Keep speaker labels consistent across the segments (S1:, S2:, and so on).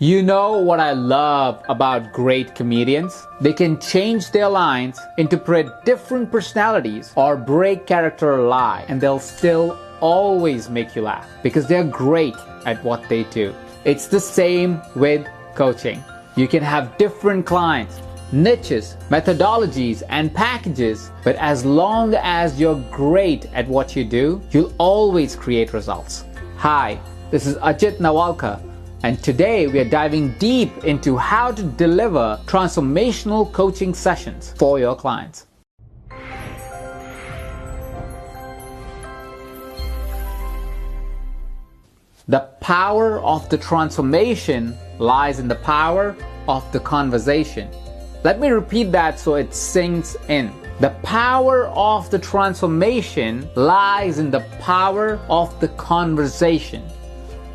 S1: You know what I love about great comedians? They can change their lines, interpret different personalities, or break character or lie, and they'll still always make you laugh because they're great at what they do. It's the same with coaching. You can have different clients, niches, methodologies, and packages, but as long as you're great at what you do, you'll always create results. Hi, this is Ajit Nawalkar, and today we are diving deep into how to deliver transformational coaching sessions for your clients. The power of the transformation lies in the power of the conversation. Let me repeat that so it sinks in. The power of the transformation lies in the power of the conversation.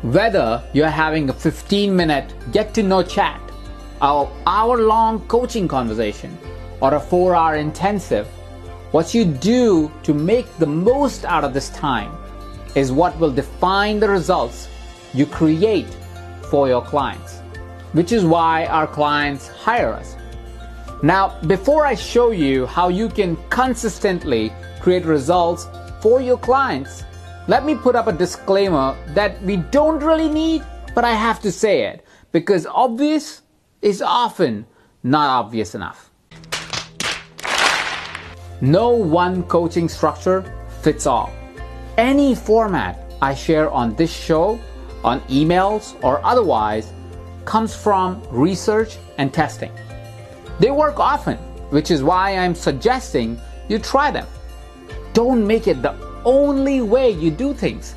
S1: Whether you're having a 15-minute get-to-know chat, an hour-long coaching conversation, or a 4-hour intensive, what you do to make the most out of this time is what will define the results you create for your clients, which is why our clients hire us. Now, before I show you how you can consistently create results for your clients, let me put up a disclaimer that we don't really need, but I have to say it because obvious is often not obvious enough. No one coaching structure fits all. Any format I share on this show, on emails or otherwise, comes from research and testing. They work often, which is why I'm suggesting you try them. Don't make it the only way you do things,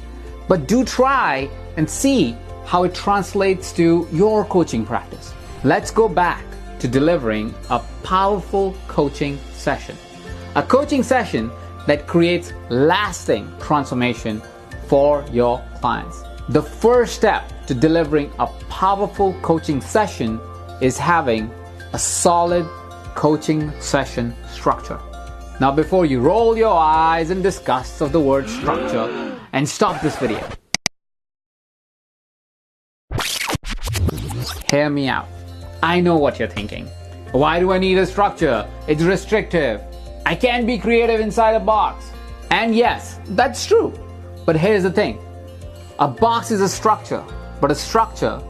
S1: but do try and see how it translates to your coaching practice. Let's go back to delivering a powerful coaching session. A coaching session that creates lasting transformation for your clients. The first step to delivering a powerful coaching session is having a solid coaching session structure. Now, before you roll your eyes in disgust of the word structure and stop this video, hear me out. I know what you're thinking. Why do I need a structure? It's restrictive. I can't be creative inside a box. And yes, that's true. But here's the thing. A box is a structure, but a structure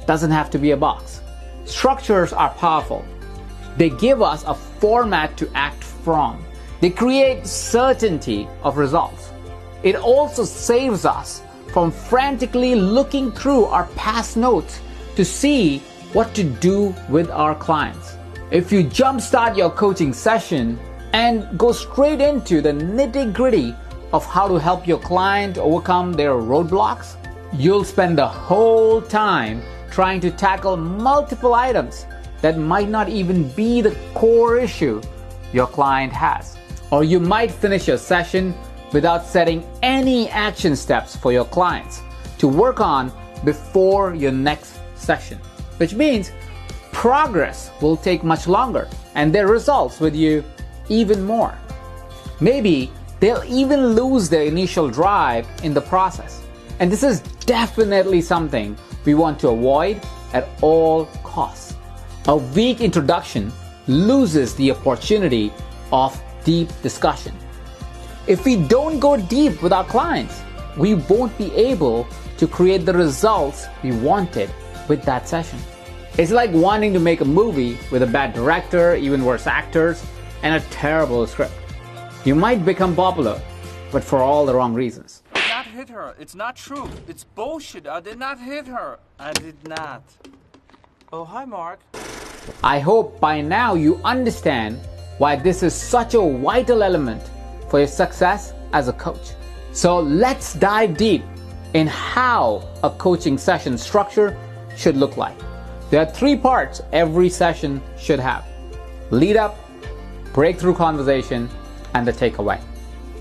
S1: doesn't have to be a box. Structures are powerful. They give us a format to act from. They create certainty of results. It also saves us from frantically looking through our past notes to see what to do with our clients. If you jumpstart your coaching session and go straight into the nitty-gritty of how to help your client overcome their roadblocks, you'll spend the whole time trying to tackle multiple items that might not even be the core issue your client has. Or you might finish your session without setting any action steps for your clients to work on before your next session, which means progress will take much longer and their results with you even more. Maybe they'll even lose their initial drive in the process. And this is definitely something we want to avoid at all costs. A weak introduction loses the opportunity of deep discussion. If we don't go deep with our clients, we won't be able to create the results we wanted with that session. It's like wanting to make a movie with a bad director, even worse actors, and a terrible script. You might become popular, but for all the wrong reasons.
S2: I did not hit her. It's not true. It's bullshit. I did not hit her. I did not. Oh, hi, Mark.
S1: I hope by now you understand why this is such a vital element for your success as a coach. So let's dive deep in how a coaching session structure should look like. There are 3 parts every session should have: lead up, breakthrough conversation, and the takeaway.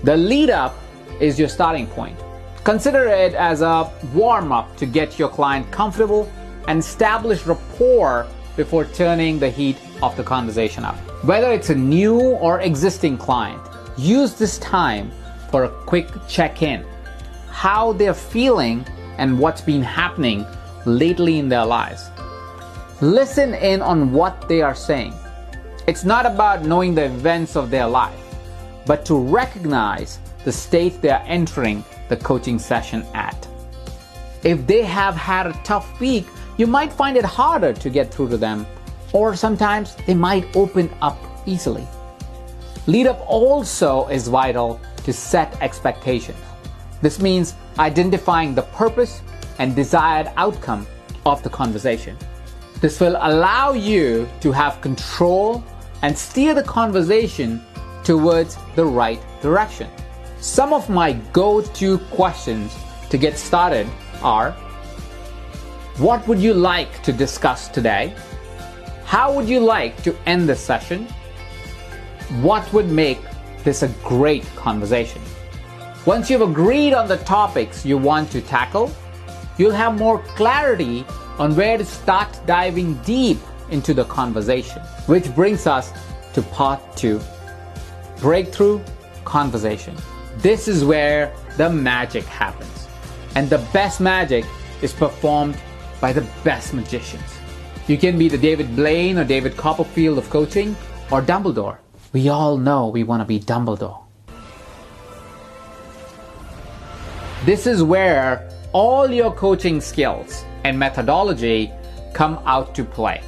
S1: The lead up is your starting point. Consider it as a warm-up to get your client comfortable and establish rapport before turning the heat of the conversation up. Whether it's a new or existing client, use this time for a quick check-in, how they're feeling and what's been happening lately in their lives. Listen in on what they are saying. It's not about knowing the events of their life, but to recognize the state they are entering the coaching session at. If they have had a tough week, you might find it harder to get through to them, or sometimes they might open up easily. Lead up also is vital to set expectations. This means identifying the purpose and desired outcome of the conversation. This will allow you to have control and steer the conversation towards the right direction. Some of my go-to questions to get started are: what would you like to discuss today? How would you like to end this session? What would make this a great conversation? Once you've agreed on the topics you want to tackle, you'll have more clarity on where to start diving deep into the conversation. Which brings us to part 2, breakthrough conversation. This is where the magic happens. And the best magic is performed by the best magicians. You can be the David Blaine or David Copperfield of coaching, or Dumbledore. We all know we want to be Dumbledore. This is where all your coaching skills and methodology come out to play.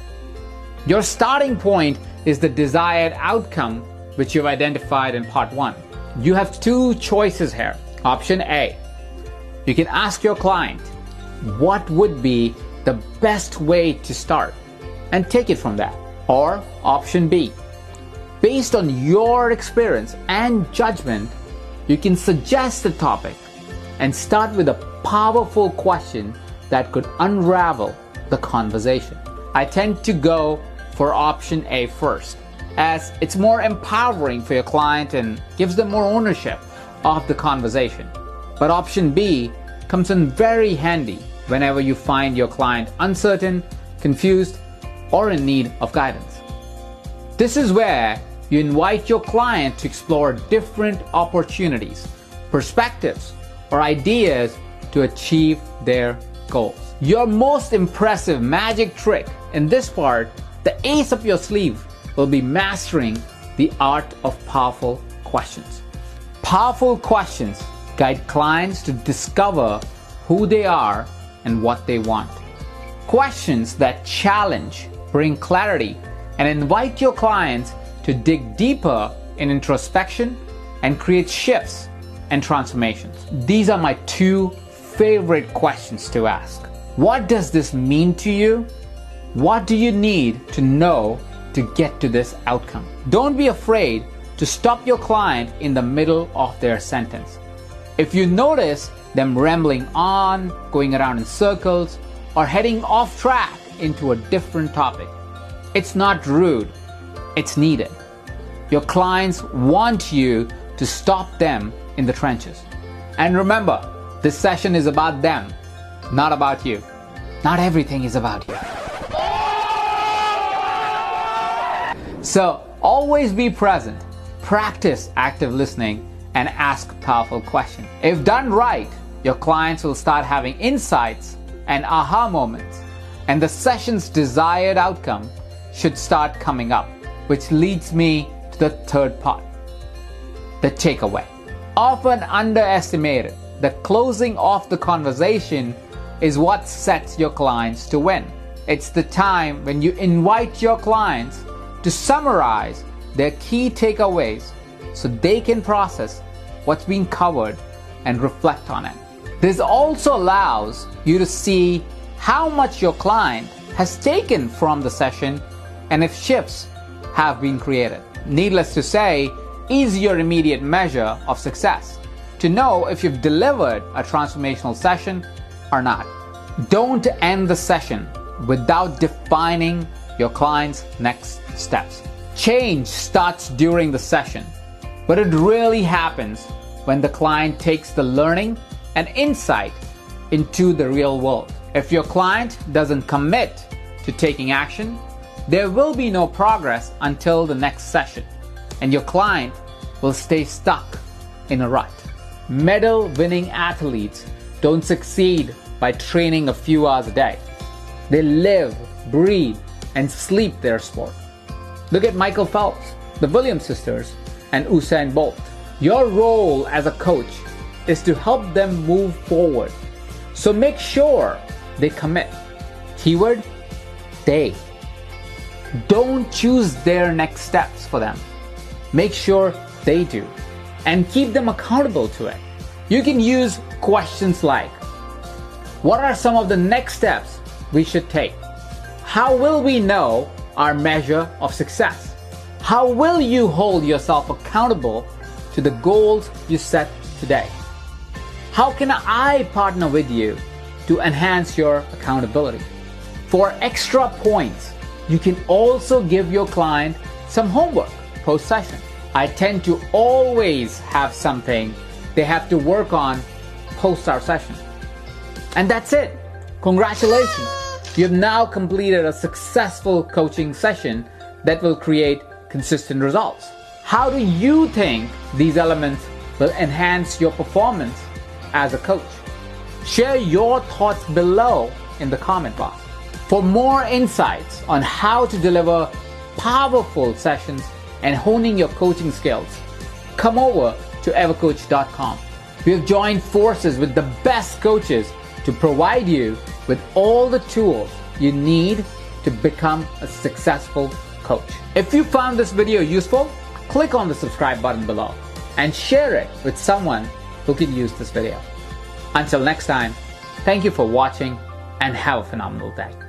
S1: Your starting point is the desired outcome which you've identified in part 1. You have 2 choices here. Option A, you can ask your client what would be the best way to start and take it from there. Or option B, based on your experience and judgment, you can suggest a topic and start with a powerful question that could unravel the conversation. I tend to go for option A first, as it's more empowering for your client and gives them more ownership of the conversation. But option B comes in very handy whenever you find your client uncertain, confused, or in need of guidance. This is where you invite your client to explore different opportunities, perspectives, or ideas to achieve their goals. Your most impressive magic trick in this part, the ace up your sleeve, will be mastering the art of powerful questions. Powerful questions guide clients to discover who they are and what they want. Questions that challenge, bring clarity, and invite your clients to dig deeper in introspection and create shifts and transformations. These are my 2 favorite questions to ask. What does this mean to you? What do you need to know to get to this outcome? Don't be afraid to stop your client in the middle of their sentence. If you notice them rambling on, going around in circles, or heading off track into a different topic, it's not rude, it's needed. Your clients want you to stop them in the trenches. And remember, this session is about them, not about you. Not everything is about you. So always be present, practice active listening, and ask powerful questions. If done right, your clients will start having insights and aha moments, and the session's desired outcome should start coming up, which leads me to the 3rd part, the takeaway. Often underestimated, the closing of the conversation is what sets your clients to win. It's the time when you invite your clients to summarize their key takeaways so they can process what's being covered and reflect on it. This also allows you to see how much your client has taken from the session and if shifts have been created. Needless to say, is your immediate measure of success to know if you've delivered a transformational session or not. Don't end the session without defining your client's next steps. Change starts during the session, but it really happens when the client takes the learning and insight into the real world. If your client doesn't commit to taking action, there will be no progress until the next session, and your client will stay stuck in a rut. Medal-winning athletes don't succeed by training a few hours a day. They live, breathe, and sleep their sport. Look at Michael Phelps, the Williams sisters, and Usain Bolt. Your role as a coach is to help them move forward. So make sure they commit. Keyword, they. Don't choose their next steps for them. Make sure they do. And keep them accountable to it. You can use questions like, what are some of the next steps we should take? How will we know our measure of success? How will you hold yourself accountable to the goals you set today? How can I partner with you to enhance your accountability? For extra points, you can also give your client some homework post-session. I tend to always have something they have to work on post our session. And that's it. Congratulations. You've now completed a successful coaching session that will create consistent results. How do you think these elements will enhance your performance as a coach? Share your thoughts below in the comment box. For more insights on how to deliver powerful sessions and honing your coaching skills, come over to evercoach.com. We have joined forces with the best coaches to provide you with all the tools you need to become a successful coach. If you found this video useful, click on the subscribe button below and share it with someone who can use this video. Until next time, thank you for watching and have a phenomenal day.